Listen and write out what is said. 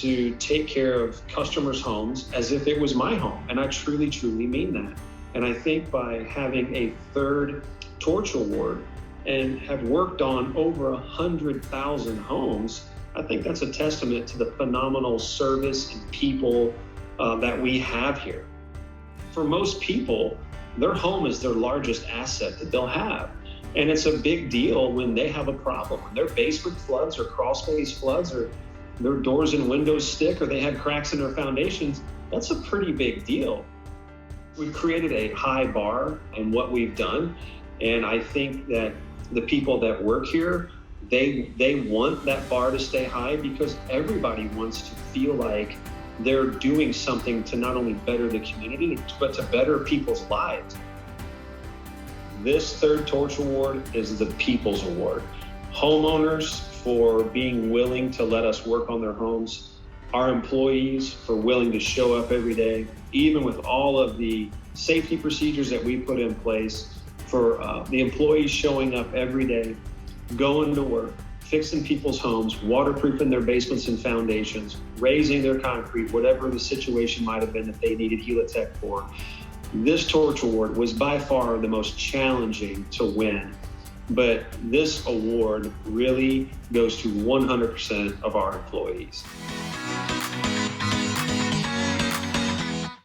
to take care of customers' homes as if it was my home. And I truly, truly mean that. And I think by having a third Torch Award and have worked on over 100,000 homes, I think that's a testament to the phenomenal service and people that we have here. For most people, their home is their largest asset that they'll have. And it's a big deal when they have a problem. When their basement floods or crawl space floods or their doors and windows stick or they have cracks in their foundations, that's a pretty big deal. We've created a high bar in what we've done. And I think that the people that work here, they want that bar to stay high because everybody wants to feel like they're doing something to not only better the community, but to better people's lives. This third Torch Award is the People's Award. Homeowners for being willing to let us work on their homes, our employees for willing to show up every day, even with all of the safety procedures that we put in place, for the employees showing up every day, going to work, fixing people's homes, waterproofing their basements and foundations, raising their concrete, whatever the situation might have been that they needed Helitech for. This Torch Award was by far the most challenging to win, but this award really goes to 100% of our employees.